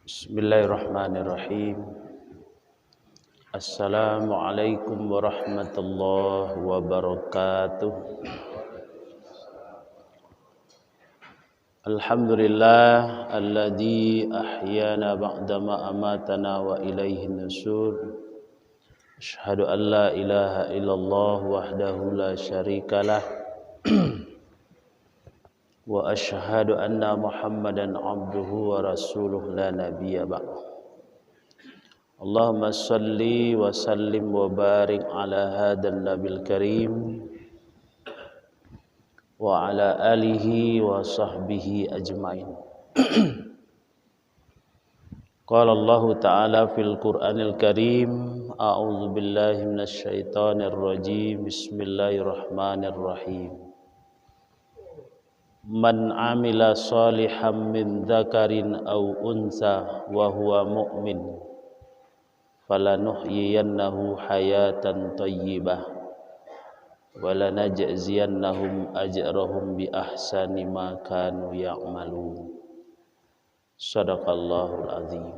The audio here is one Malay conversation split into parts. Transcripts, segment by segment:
Bismillahirrahmanirrahim. Assalamualaikum warahmatullahi wabarakatuh. Alhamdulillah alladzi ahyana ba'dama amatana wa ilaihi nusyur. Asyhadu an la ilaha illallah wahdahu la syarikalah wa asyhadu anna Muhammadan abduhu wa rasuluh la nabiyya ba'd. Allahumma salli wa sallim wa barik ala hadzal nabil karim wa ala alihi wa sahbihi ajmain. Qala Allah ta'ala fil Qur'anil Karim, a'udzu billahi minasy syaithanir rajim. Bismillahirrahmanirrahim. Man amila salihan min dzakarin aw unsa wa huwa mu'min falanuhyiyannahu hayatan thayyibah wa lanajziyannahum ajrahum bi ahsani ma kanu ya'malun. Shadaqallahul azim.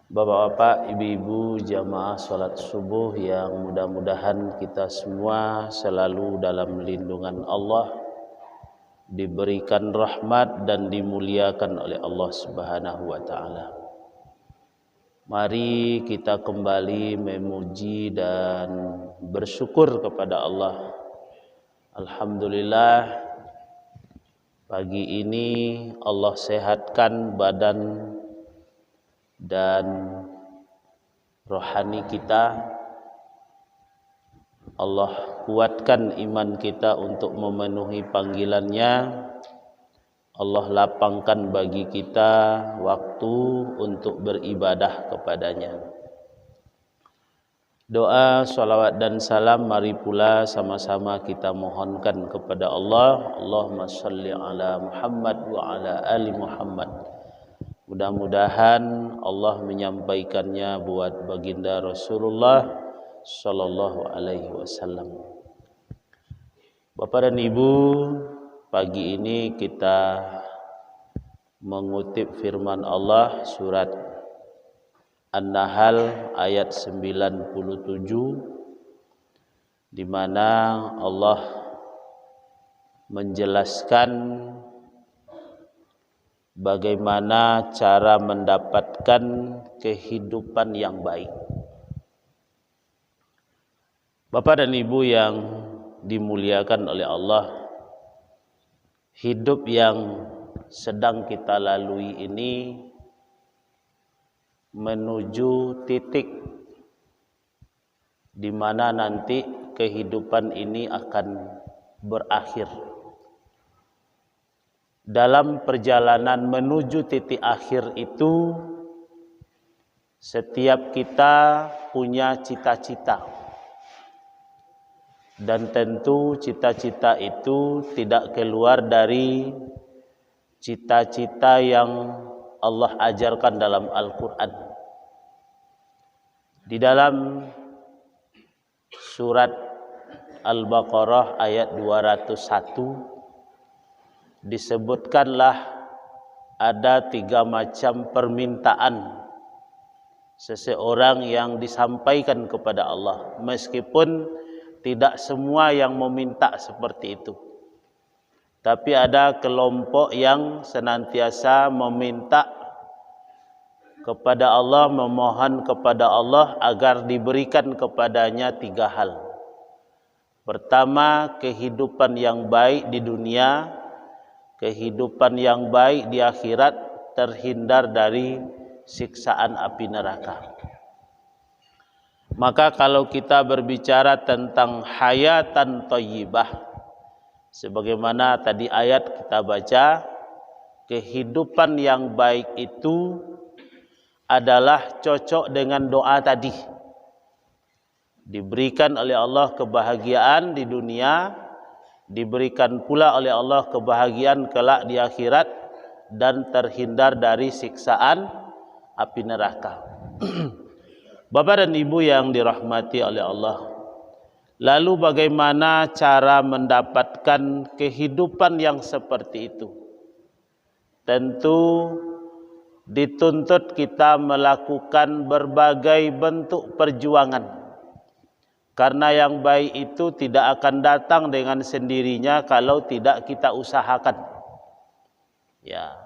Bapak-bapak, ibu-ibu, jamaah salat subuh yang mudah-mudahan kita semua selalu dalam lindungan Allah, diberikan rahmat dan dimuliakan oleh Allah Subhanahu wa taala. Mari kita kembali memuji dan bersyukur kepada Allah. Alhamdulillah, pagi ini Allah sehatkan badan dan rohani kita. Allah kuatkan iman kita untuk memenuhi panggilannya. Allah lapangkan bagi kita waktu untuk beribadah kepadanya. Doa, salawat dan salam mari pula sama-sama kita mohonkan kepada Allah. Allahumma shalli ala Muhammad wa ala ali Muhammad. Mudah-mudahan Allah menyampaikannya buat baginda Rasulullah sallallahu alaihi wasallam. Bapak dan Ibu, pagi ini kita mengutip firman Allah surat An-Nahl ayat 97, di mana Allah menjelaskan bagaimana cara mendapatkan kehidupan yang baik. Bapak dan Ibu yang dimuliakan oleh Allah, hidup yang sedang kita lalui ini menuju titik di mana nanti kehidupan ini akan berakhir. Dalam perjalanan menuju titik akhir itu, setiap kita punya cita-cita, dan tentu cita-cita itu tidak keluar dari cita-cita yang Allah ajarkan dalam Al-Quran. Di dalam surat Al-Baqarah ayat 201 disebutkanlah ada 3 macam permintaan seseorang yang disampaikan kepada Allah, meskipun tidak semua yang meminta seperti itu, tapi ada kelompok yang senantiasa meminta kepada Allah, memohon kepada Allah agar diberikan kepadanya 3 hal. Pertama, kehidupan yang baik di dunia, kehidupan yang baik di akhirat, terhindar dari siksaan api neraka. Maka kalau kita berbicara tentang hayatan thayyibah, sebagaimana tadi ayat kita baca, kehidupan yang baik itu adalah cocok dengan doa tadi. Diberikan oleh Allah kebahagiaan di dunia, diberikan pula oleh Allah kebahagiaan kelak di akhirat, dan terhindar dari siksaan api neraka. Bapak dan Ibu yang dirahmati oleh Allah, lalu bagaimana cara mendapatkan kehidupan yang seperti itu? tentu dituntut kita melakukan berbagai bentuk perjuangan. Karena yang baik itu tidak akan datang dengan sendirinya kalau tidak kita usahakan. Ya.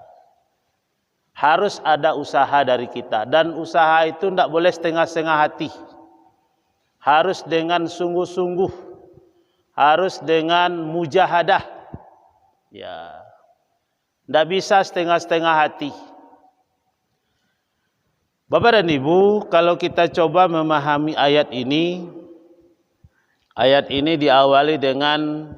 Harus ada usaha dari kita, dan usaha itu tidak boleh setengah-setengah hati. Harus dengan sungguh-sungguh, harus dengan mujahadah. Ya. Tidak bisa setengah-setengah hati. Bapak dan Ibu, kalau kita coba memahami ayat ini diawali dengan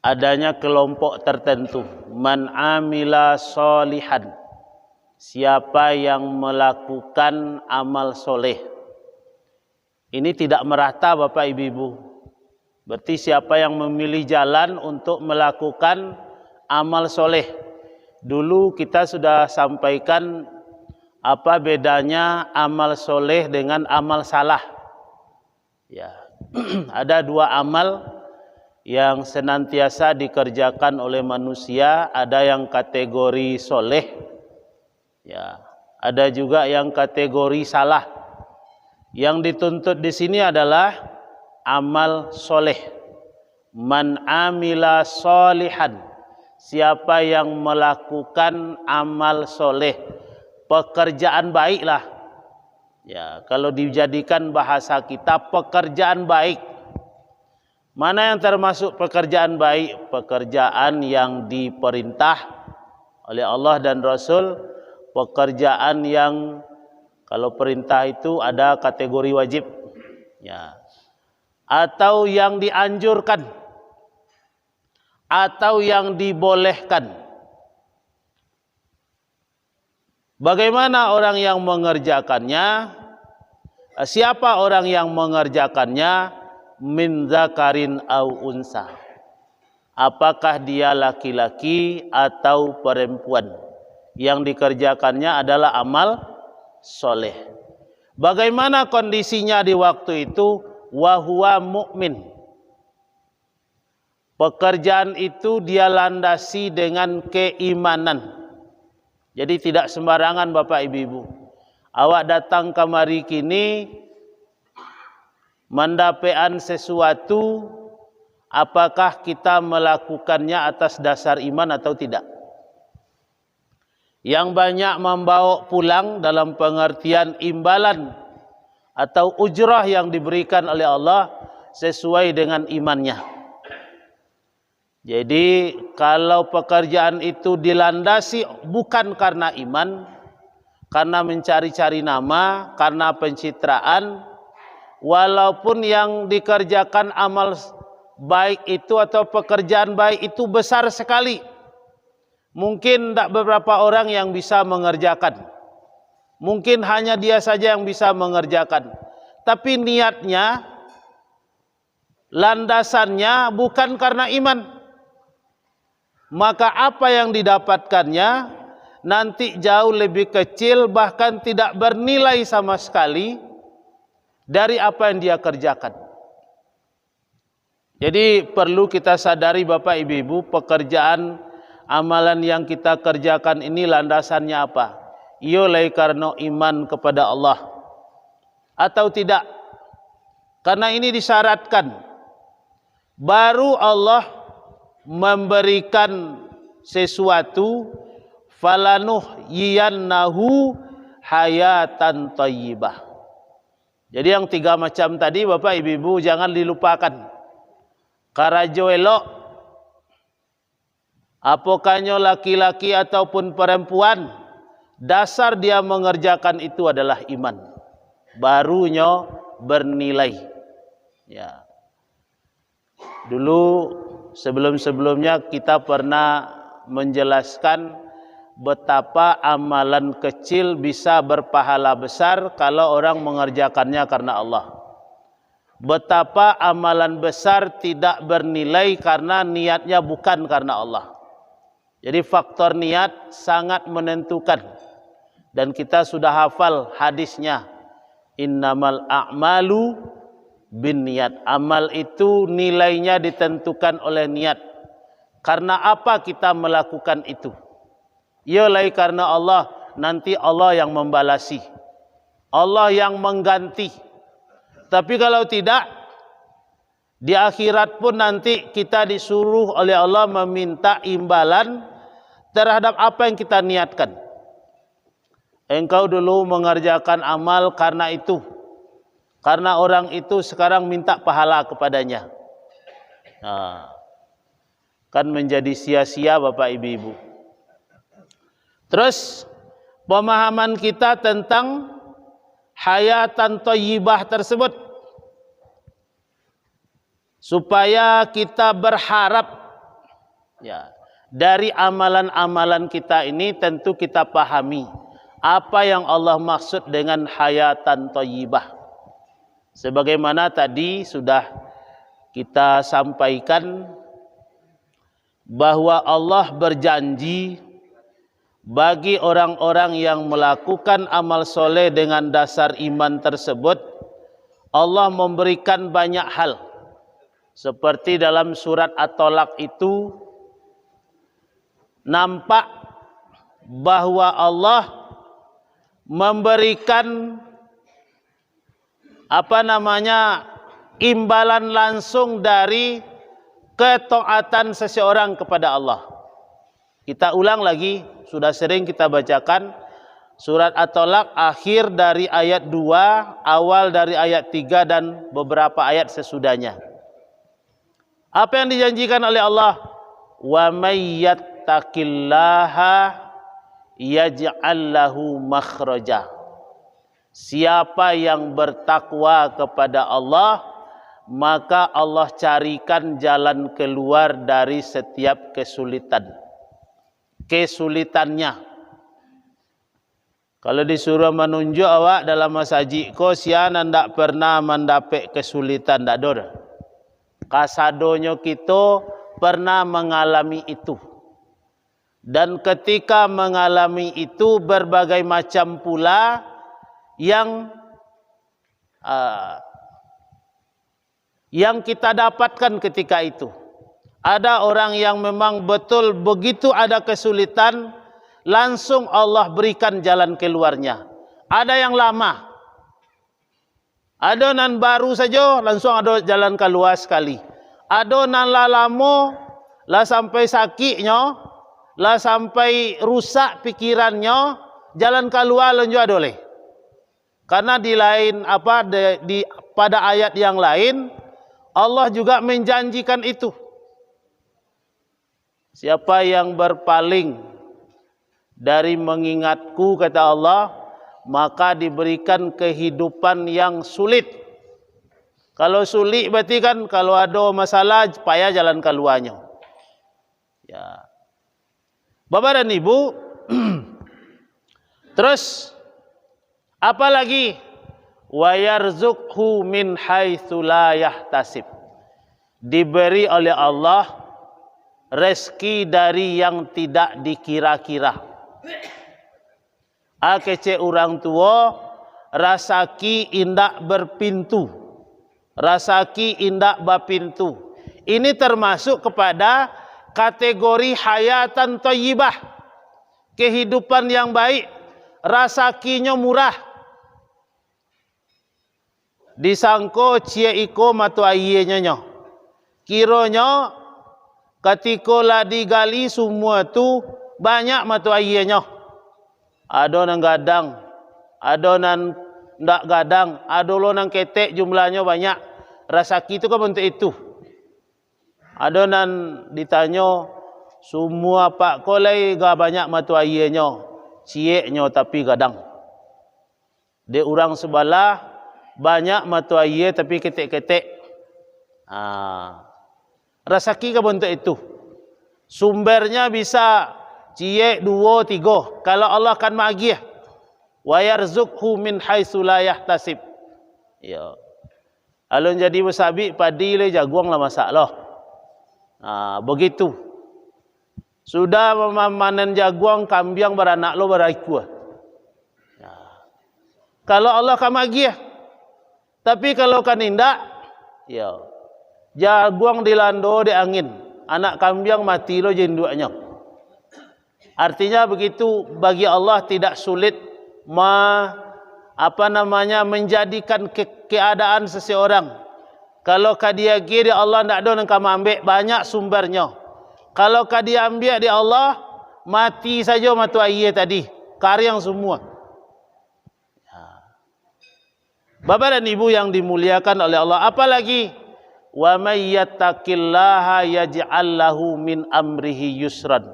adanya kelompok tertentu. Man amila solihan, siapa yang melakukan amal soleh. Ini tidak merata Bapak Ibu. Berarti siapa yang memilih jalan untuk melakukan amal soleh. Dulu kita sudah sampaikan apa bedanya amal soleh dengan amal salah. Ya, ada dua amal yang senantiasa dikerjakan oleh manusia. Ada yang kategori soleh, ya, ada juga yang kategori salah. Yang dituntut di sini adalah amal soleh. Man amila solihan, siapa yang melakukan amal soleh, pekerjaan baiklah. Ya, kalau dijadikan bahasa kita, pekerjaan baik. Mana yang termasuk pekerjaan baik? Pekerjaan yang diperintah oleh Allah dan Rasul, pekerjaan yang kalau perintah itu ada kategori wajib, ya, atau yang dianjurkan, atau yang dibolehkan. Bagaimana orang yang mengerjakannya? Siapa orang yang mengerjakannya? Min zakarin au unsa. Apakah dia laki-laki atau perempuan? Yang dikerjakannya adalah amal soleh. Bagaimana kondisinya di waktu itu? Wa huwa mu'min. Pekerjaan itu dia landasi dengan keimanan. Jadi tidak sembarangan Bapak Ibu. Awak datang kemari kini mendapatkan sesuatu, apakah kita melakukannya atas dasar iman atau tidak? Yang banyak membawa pulang dalam pengertian imbalan atau ujrah yang diberikan oleh Allah sesuai dengan imannya. Jadi kalau pekerjaan itu dilandasi bukan karena iman, karena mencari-cari nama, karena pencitraan, walaupun yang dikerjakan amal baik itu atau pekerjaan baik itu besar sekali, mungkin tidak beberapa orang yang bisa mengerjakan, mungkin hanya dia saja yang bisa mengerjakan, tapi niatnya, landasannya bukan karena iman. Maka apa yang didapatkannya nanti jauh lebih kecil, bahkan tidak bernilai sama sekali dari apa yang dia kerjakan. Jadi perlu kita sadari Bapak Ibu, pekerjaan amalan yang kita kerjakan ini landasannya apa? Iolai karena iman kepada Allah atau tidak? Karena ini disyaratkan. Baru Allah memberikan sesuatu, falanuh yiyannahu hayatan thayyibah. Jadi yang tiga macam tadi Bapak Ibu jangan dilupakan. Karajo elok, apakahnya laki-laki ataupun perempuan, dasar dia mengerjakan itu adalah iman. Barunya bernilai. Ya. Dulu sebelum-sebelumnya kita pernah menjelaskan betapa amalan kecil bisa berpahala besar kalau orang mengerjakannya karena Allah. Betapa amalan besar tidak bernilai karena niatnya bukan karena Allah. Jadi faktor niat sangat menentukan. Dan kita sudah hafal hadisnya. Innamal a'malu bin niat. Amal itu nilainya ditentukan oleh niat. Karena apa kita melakukan itu? Ialah karena Allah, nanti Allah yang membalasi. Allah yang mengganti. Tapi kalau tidak, di akhirat pun nanti kita disuruh oleh Allah meminta imbalan terhadap apa yang kita niatkan. Engkau dulu mengerjakan amal karena itu. Karena orang itu sekarang minta pahala kepadanya. Nah, kan menjadi sia-sia Bapak Ibu-ibu. Terus pemahaman kita tentang hayatan thayyibah tersebut, supaya kita berharap ya, dari amalan-amalan kita ini tentu kita pahami apa yang Allah maksud dengan hayatan thayyibah. Sebagaimana tadi sudah kita sampaikan bahwa Allah berjanji bagi orang-orang yang melakukan amal soleh dengan dasar iman tersebut, Allah memberikan banyak hal. Seperti dalam surat At-Tolak itu nampak bahwa Allah memberikan imbalan langsung dari ketaatan seseorang kepada Allah. Kita ulang lagi, sudah sering kita bacakan surat At-Tolak akhir dari ayat 2, awal dari ayat 3 dan beberapa ayat sesudahnya. Apa yang dijanjikan oleh Allah? Wa may yattaqillaha yaj'al lahu makhraja. Siapa yang bertakwa kepada Allah, maka Allah carikan jalan keluar dari setiap kesulitannya. Kalau disuruh menunjuk awak dalam masaji ko sia ndak pernah mendapat kesulitan ndak dor. Kasadonyo kita pernah mengalami itu. Dan ketika mengalami itu berbagai macam pula yang kita dapatkan ketika itu. Ada orang yang memang betul begitu ada kesulitan, langsung Allah berikan jalan keluarnya. Ada yang lama, ada nan baru saja langsung ada jalan keluar sekali. Ada nan lama lah sampai sakitnya, lah sampai rusak pikirannya, jalan keluar lanjut ada oleh. Karena di lain pada ayat yang lain Allah juga menjanjikan itu. Siapa yang berpaling dari mengingatku, kata Allah, maka diberikan kehidupan yang sulit. Kalau sulit berarti kan kalau ada masalah payah jalan keluarnya. Ya. Bapak dan Ibu, terus apa lagi? Wa yarzuqhu min haitsu la yahtasib. Diberi oleh Allah rezeki dari yang tidak dikira-kira. Akece orang tua rasaki indak berpintu, rasaki indak bapintu. Ini termasuk kepada kategori hayatan thayyibah, kehidupan yang baik, rasakinya murah. Disangko cie iko matu ayenya nyo. Kiranya ketika lah digali semua tu banyak matu ayenya. Ada nang gadang, ada nan ndak gadang, ada lo nang ketek jumlahnya banyak. Rasaki itu kan bentuk itu. Ada nan ditanya semua pak kolai ga banyak matu ayenya, cieknya tapi gadang. De orang sebelah banyak matu air tapi ketek-ketek. Rasaki ke bentuk itu. Sumbernya bisa ciek 2, 3. Kalau Allah akan magih. Wa yarzuqhu min haitsu la yahtasib. Ya. Alun jadi wasabi padi le jagung lah masalah. Begitu. Sudah memanen jagung kambiang beranak lo beraiku. Kalau Allah akan magih. Tapi kalau kan indak, Ya. Jaguang dilando di angin, anak kambing mati lo jenduknya. Artinya begitu, bagi Allah tidak sulit menjadikan keadaan seseorang. Kalau dia kira Allah tidak ada yang kamu ambil, banyak sumbernya. Kalau dia ambil di Allah, mati saja matu air tadi, karyang semua. Bapak dan Ibu yang dimuliakan oleh Allah, apalagi wa may yattaqillaha yaj'al lahu min amrihi yusran.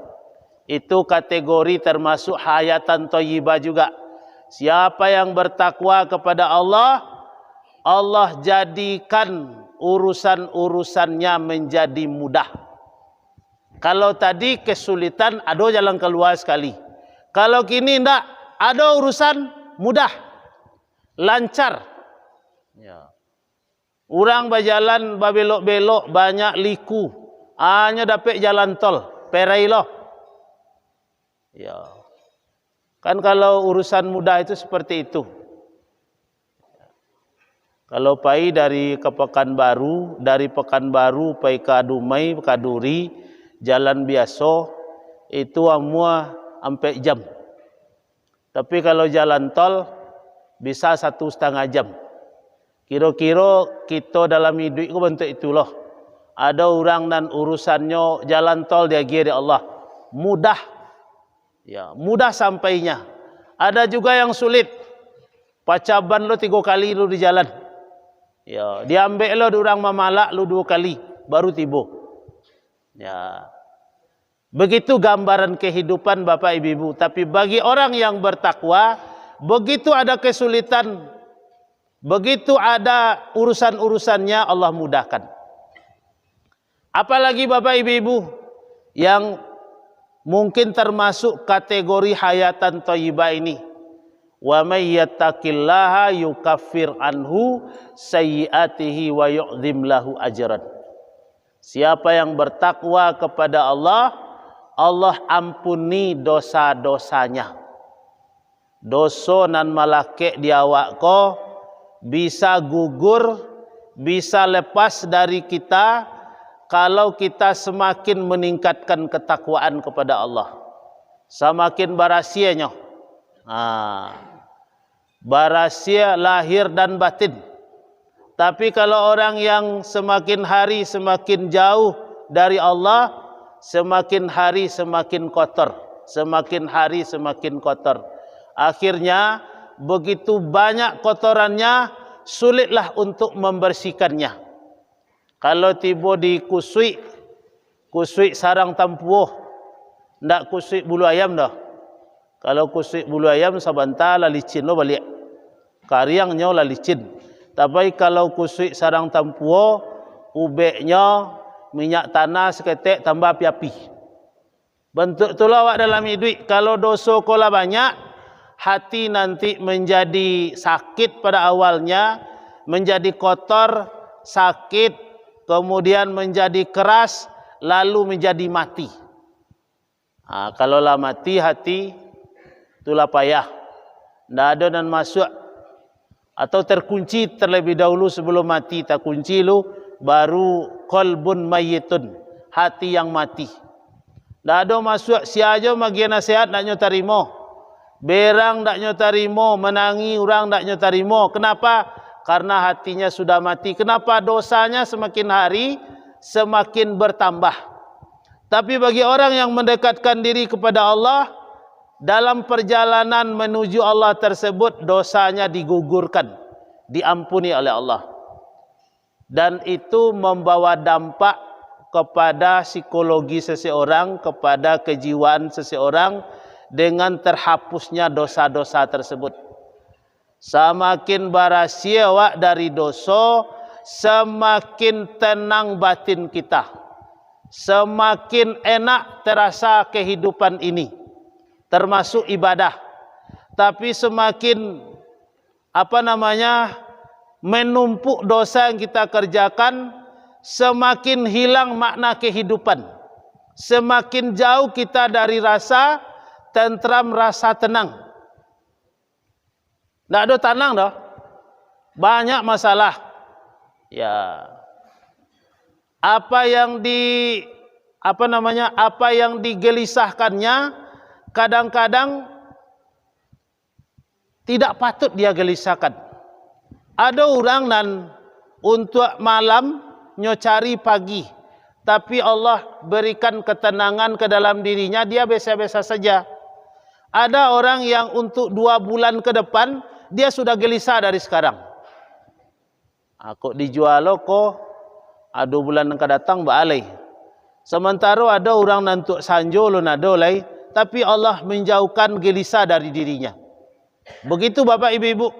Itu kategori termasuk hayatan thayyibah juga. Siapa yang bertakwa kepada Allah, Allah jadikan urusan-urusannya menjadi mudah. Kalau tadi kesulitan, ada jalan keluar sekali. Kalau kini tidak, ada urusan mudah, lancar. Ya. Orang berjalan belok-belok banyak liku, hanya dapat jalan tol, perai loh. Ya. Kan kalau urusan mudah itu seperti itu. Kalau pai dari ke Pekanbaru, dari Pekanbaru pai ke Dumai, ke Duri, jalan biasa itu semua sampai jam. Tapi kalau jalan tol bisa 1,5 jam. Kira-kira kita dalam hidup itu bentuk itulah. Ada orang dan urusannya jalan tol dia kira Allah mudah. Ya, mudah sampainya. Ada juga yang sulit. Pacaban lo 3 kali lo di jalan. Ya, diambil lo orang mamalak lo 2 kali baru tiba. Ya. Begitu gambaran kehidupan Bapak Ibu. Tapi bagi orang yang bertakwa, begitu ada kesulitan, begitu ada urusan-urusannya, Allah mudahkan. Apalagi Bapak Ibu yang mungkin termasuk kategori hayatan thayyibah ini. Wa may yattaqillaha yukaffir anhu sayyiatihi wa yu'dzim lahu ajran. Siapa yang bertakwa kepada Allah, Allah ampuni dosa-dosanya. Dosa nan malake di awak ko bisa gugur, bisa lepas dari kita kalau kita semakin meningkatkan ketakwaan kepada Allah. Semakin barasianya. Barasia lahir dan batin. Tapi kalau orang yang semakin hari semakin jauh dari Allah, semakin hari semakin kotor, semakin hari semakin kotor. Akhirnya begitu banyak kotorannya, sulitlah untuk membersihkannya. Kalau tiba di kusui sarang tampuh, ndak kusui bulu ayam dah. Kalau kusui bulu ayam sabanta la licin lo balik, karyangnya la licin. Tapi kalau kusui sarang tampuh, ubeknya minyak tanah seketek tambah api-api. Bentuk itulah awak dalam hidup. Kalau dosa kola banyak, hati nanti menjadi sakit pada awalnya, menjadi kotor, sakit, kemudian menjadi keras, lalu menjadi mati. Kalau lah mati hati, itulah payah. Tidak ada dan masuk. Atau terkunci terlebih dahulu sebelum mati. Tak kunci lu, baru qalbun mayyitun, hati yang mati. Tak ada masuk, siaja magi nasihat tak nyo tarimo. Berang tak nyo tarimo, menangi orang tak nyo tarimo. Kenapa? Karena hatinya sudah mati. Kenapa? Dosanya semakin hari semakin bertambah. Tapi bagi orang yang mendekatkan diri kepada Allah, dalam perjalanan menuju Allah tersebut, dosanya digugurkan, diampuni oleh Allah. Dan itu membawa dampak kepada psikologi seseorang, kepada kejiwaan seseorang, dengan terhapusnya dosa-dosa tersebut. Semakin barasia wak dari dosa, semakin tenang batin kita, semakin enak terasa kehidupan ini, termasuk ibadah. Tapi semakin menumpuk dosa yang kita kerjakan, semakin hilang makna kehidupan, semakin jauh kita dari rasa tentram, rasa tenang. Tidak ada tenang dah, banyak masalah. Ya, apa yang digelisahkannya kadang-kadang tidak patut dia gelisahkan. Ada orang nan untuk malam nyocari pagi, tapi Allah berikan ketenangan ke dalam dirinya, dia biasa-biasa saja. Ada orang yang untuk 2 bulan ke depan dia sudah gelisah dari sekarang. Aku dijual ko, 2 bulan yang datang baalai. Sementara ada orang nantuk sanjo lo nadolai, tapi Allah menjauhkan gelisah dari dirinya. Begitu Bapak Ibu-ibu.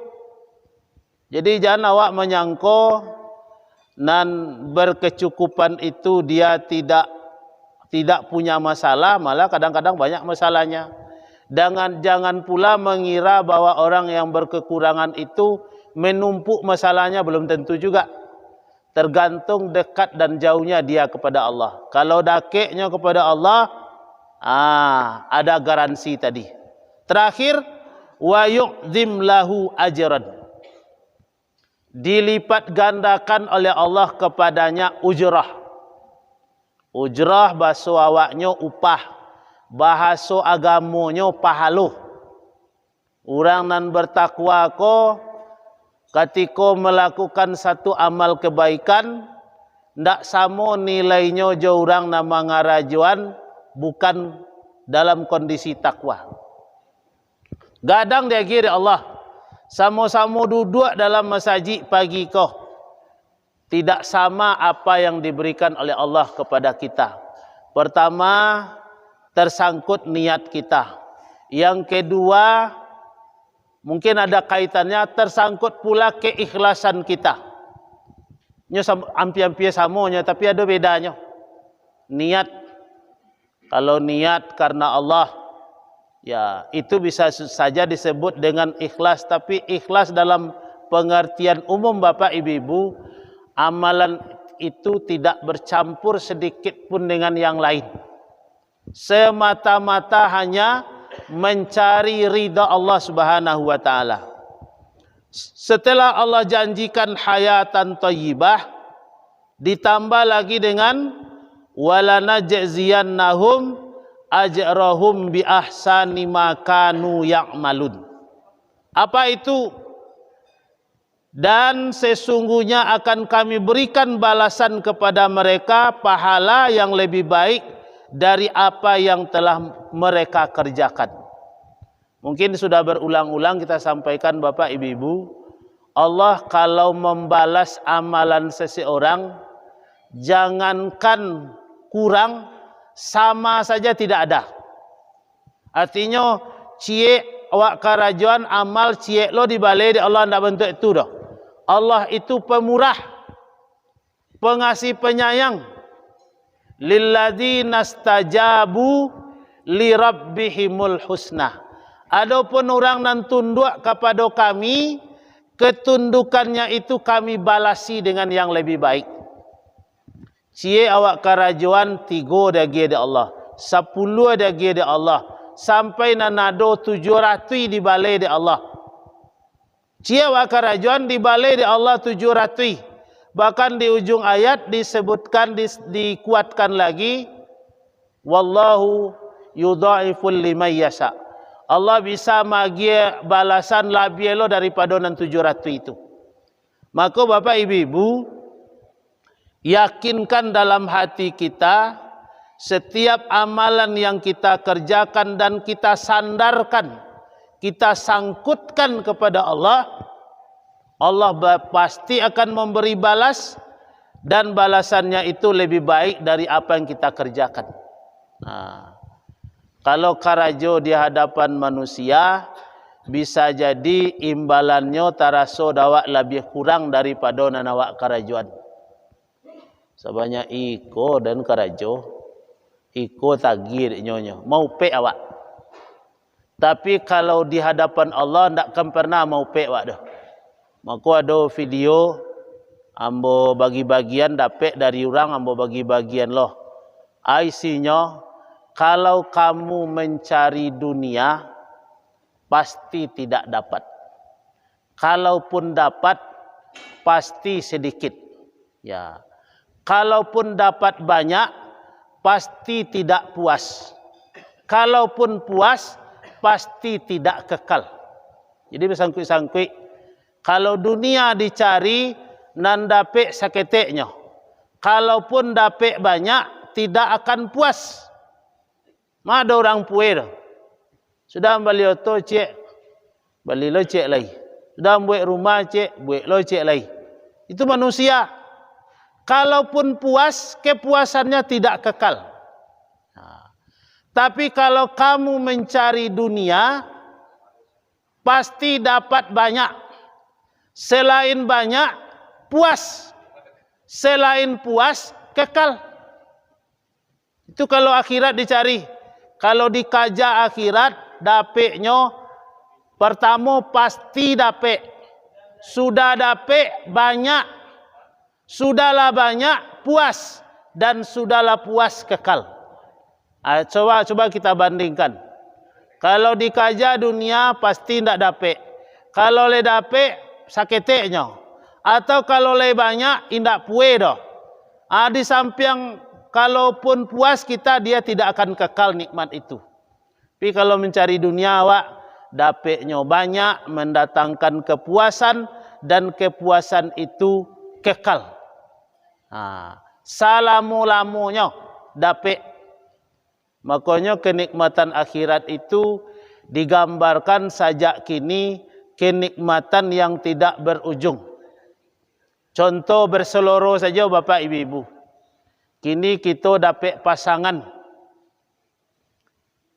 Jadi jangan awak menyangka nan berkecukupan itu dia tidak punya masalah, malah kadang-kadang banyak masalahnya. Jangan pula mengira bahwa orang yang berkekurangan itu menumpuk masalahnya, belum tentu juga. Tergantung dekat dan jauhnya dia kepada Allah. Kalau dakiknya kepada Allah, ada garansi tadi. Terakhir, wa yu'zim lahu ajran. Dilipat gandakan oleh Allah kepadanya ujrah. Ujrah bahasa awaknya upah. Bahasa agamonyo pahalu. Orang nan bertakwa ko ketika melakukan satu amal kebaikan ndak sama nilainya jo orang nama ngarajuan bukan dalam kondisi takwa. Gadang dia kira Allah sama-sama duduk dalam masjid pagi ko tidak sama apa yang diberikan oleh Allah kepada kita. Pertama, tersangkut niat kita. Yang kedua, mungkin ada kaitannya tersangkut pula keikhlasan kita. Nya hampir-hampir samanya, tapi ada bedanya. Niat, kalau niat karena Allah, ya itu bisa saja disebut dengan ikhlas. Tapi ikhlas dalam pengertian umum Bapak Ibu, amalan itu tidak bercampur sedikit pun dengan yang lain. Semata-mata hanya mencari ridha Allah Subhanahu wa taala. Setelah Allah janjikan hayatan thayyibah, ditambah lagi dengan walanajziyannahum ajrahum bi ahsani ma kanu ya'malun. Apa itu? Dan sesungguhnya akan kami berikan balasan kepada mereka pahala yang lebih baik dari apa yang telah mereka kerjakan. Mungkin sudah berulang-ulang kita sampaikan Bapak Ibu, Allah kalau membalas amalan seseorang, jangankan kurang, sama saja tidak ada. Artinya, cie awak karajuan amal cie lo dibalai di Allah ndak bentuk itu dah. Allah itu pemurah, pengasih penyayang. Lilladzina stajabu li rabbihimul husna. Adapun orang nan tunduk kepada kami, ketundukannya itu kami balasi dengan yang lebih baik. Cie awak karajuan 3 dagi di Allah, 10 dagi di Allah, sampai nanado 700 di balai di Allah. Cie awak karajuan di balai di Allah 700. Bahkan di ujung ayat disebutkan, dikuatkan lagi, wallahu yudha'iful liman yasha. Allah bisa bagi balasan lebih lo daripada 700 itu. Maka Bapak Ibu, yakinkan dalam hati kita, setiap amalan yang kita kerjakan dan kita sandarkan, kita sangkutkan kepada Allah, Allah pasti akan memberi balas, dan balasannya itu lebih baik dari apa yang kita kerjakan. Nah, kalau karajo di hadapan manusia, bisa jadi imbalannya taraso dawak lebih kurang daripada nanawak karajuan. Sebanyak iko dan karajo, iko tagir nyonya, mau pe awak. Tapi kalau di hadapan Allah ndak akan pernah mau pe awak dah. Maka ada video ambo bagi bagian dapat dari orang, ambo bagi bagian loh. Isinya, kalau kamu mencari dunia pasti tidak dapat. Kalaupun dapat pasti sedikit. Ya. Kalaupun dapat banyak, pasti tidak puas. Kalaupun puas, pasti tidak kekal. Jadi bersangkut-sangkut, kalau dunia dicari, nan dapet saketeknya. Kalaupun dapet banyak, tidak akan puas. Ada orang puer. Sudah beli oto, cek. Beli lo cek lagi. Sudah buat rumah, cek. Buat lo cek lagi. Itu manusia. Kalaupun puas, kepuasannya tidak kekal. Tapi kalau kamu mencari dunia, pasti dapat banyak. Selain banyak, puas. Selain puas, kekal. Itu kalau akhirat dicari. Kalau dikaja akhirat, dapetnya pertama pasti dapet. Sudah dapet banyak. Sudahlah banyak, puas. Dan sudahlah puas, kekal. Coba kita bandingkan. Kalau dikaja dunia pasti tidak dapat. Kalau le dapat saketeknya. Atau kalau le banyak indak puas dah. Di samping kalaupun puas kita, dia tidak akan kekal nikmat itu. Tapi kalau mencari dunia awak, dapatnya banyak, mendatangkan kepuasan, dan kepuasan itu kekal. Salamu-lamunya dapat. Makanya kenikmatan akhirat itu digambarkan sajak kini kenikmatan yang tidak berujung. Contoh berseloro saja Bapak Ibu. Kini kita dapat pasangan.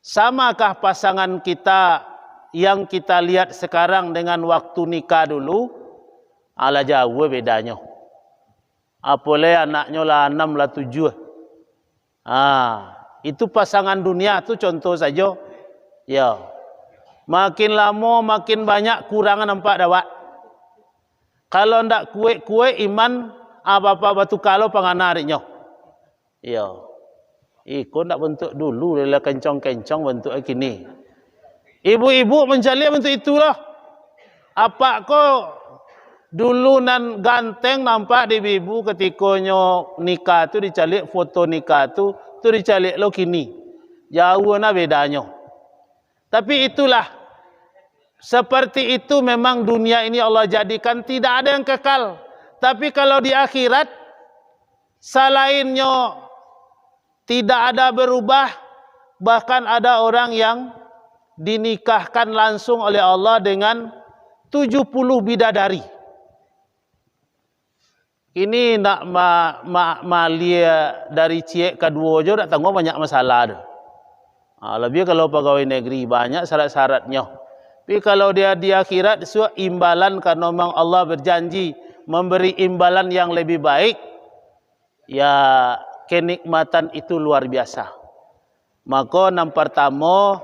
Samakah pasangan kita yang kita lihat sekarang dengan waktu nikah dulu? Ala jauh bedanya. Apalagi anaknya lah 6 lah 7. Itu pasangan dunia itu contoh saja. Ya. Makin lama makin banyak kurangan nampak dah. Kalau ndak kue iman apa-apa batu kalau panganarinya. Ya. Kau ndak bentuk dulu lela kencong-kencong bentuk kini. Ibu-ibu mencari bentuk itulah. Apa kau dulu nan ganteng nampak di ibu ketika nikah tu dicari foto nikah tu dicari lo kini. Jauh na bedanya. Tapi itulah. Seperti itu memang dunia ini Allah jadikan tidak ada yang kekal. Tapi kalau di akhirat, selainnya tidak ada berubah. Bahkan ada orang yang dinikahkan langsung oleh Allah dengan 70 bidadari. Ini nak malia dari ciek kedua je tak tanggung banyak masalah dah. Lebih kalau pegawai negeri banyak syarat-syaratnya. Tapi kalau dia di akhirat suatu imbalan karena memang Allah berjanji memberi imbalan yang lebih baik, ya kenikmatan itu luar biasa. Maka yang pertama,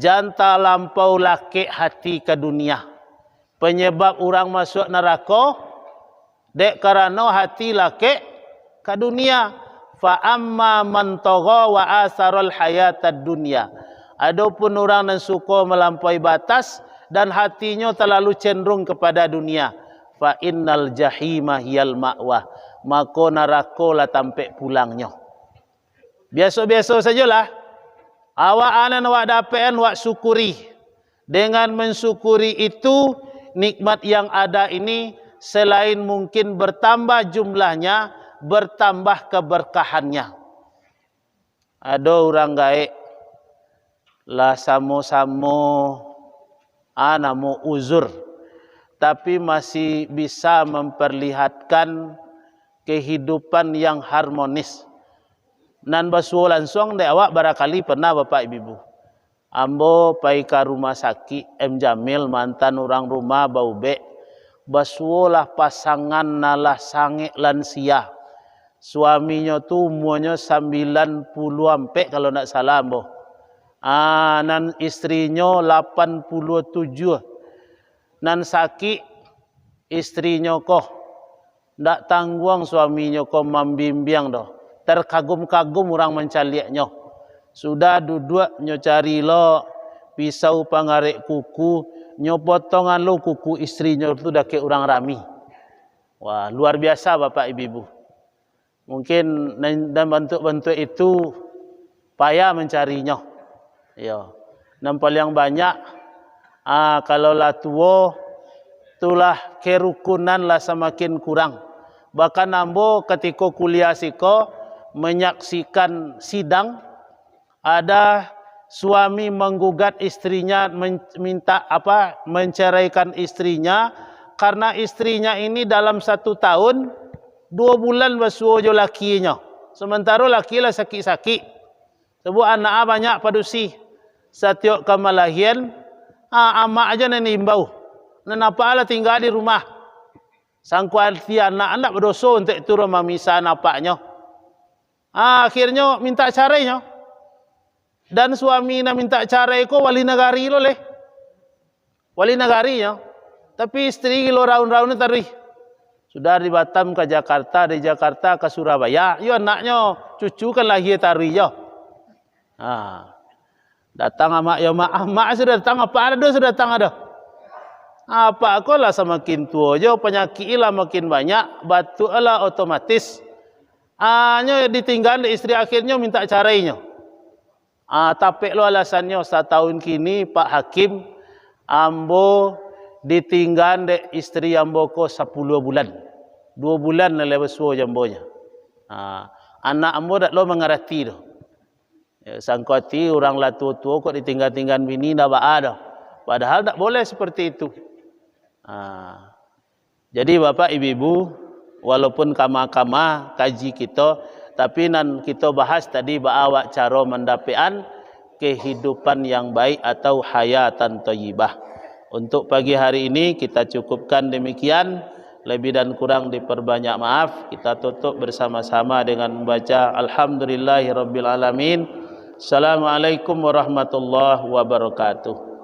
jangan lampau laki hati ke dunia. Penyebab orang masuk neraka dek karena hati laki ke dunia. Fa amma man tagha wa asarul hayatad dunya. Adapun orang yang suka melampaui batas dan hatinya terlalu cenderung kepada dunia, fa innal jahima hiyal ma'wah. Maka neraka lah tampak pulangnya. Biasa-biasa sajalah. Awak anan awak dapetan awak syukuri. Dengan mensyukuri itu nikmat yang ada ini selain mungkin bertambah jumlahnya, bertambah keberkahannya. Ada orang gaek lah samo-samo namu uzur, tapi masih bisa memperlihatkan kehidupan yang harmonis. Nan basuh langsung dek awak barangkali pernah Bapak Ibu. Ambo pai ke rumah sakit M Jamil, mantan orang rumah bau be. Basulah pasangan nalah sange lansia. Suaminya tu umurnya 90 ampe kalau nak salah ambo. Nan istrinya 87. Nan sakit istrinya koh ndak tanggung suaminya koh membimbing doh. Terkagum-kagum orang mencaliaknya. Sudah duduk nyo cari lo pisau pangarek kuku, nyo potongan lo kuku istrinya tu dah ke orang rami. Wah, luar biasa Bapak Ibu. Mungkin dan bentuk-bentuk itu payah mencarinya. Ya. Dan paling banyak kalau lah tua, itulah kerukunan lah semakin kurang. Bahkan ambo ketika kuliah siko menyaksikan sidang, ada suami menggugat istrinya, minta menceraikan istrinya karena istrinya ini dalam 1 tahun 2 bulan basuh jo lakinya, sementara laki lah sakit-sakit. Sebab anak banyak padusi, setiap kemalahian amak aja nenimbau, nenapa lah tinggal di rumah. Sangkuati anak-anak berdosa untuk itu rumah misa napaknya. Akhirnya minta carainya. Dan suami nak minta carai ko wali negari lo leh. Wali negarinya. Tapi istri lo raun-raun tadi. Sudah di Batam ke Jakarta, dari Jakarta ke Surabaya. Yo anaknya cucu kan lagi tari yo. Datang amak yo mak sudah datang apa ada sudah datang ada. Apa aku lah semakin tua jo penyakit lah makin banyak, batu lah otomatis. Hanya ditinggal istri akhirnya minta carainya. Tapi lo alasannya 1 tahun kini Pak Hakim ambo ditinggal de istri ambo ko 10 bulan. 2 bulan lepas suo jambonya. Anak ambo dak lo mengerti doh. Ya, sangkoti orang lah tua-tua kok ditinggal-tinggal bini dah ada. Padahal tak boleh seperti itu. Jadi Bapak Ibu, walaupun kama-kama kaji kita, tapi nan kita bahas tadi bahawa cara mendapatkan kehidupan yang baik atau hayatan thayyibah. Untuk pagi hari ini kita cukupkan demikian. Lebih dan kurang diperbanyak maaf. Kita tutup bersama-sama dengan membaca Alhamdulillahirabbil alamin. Assalamualaikum warahmatullahi wabarakatuh.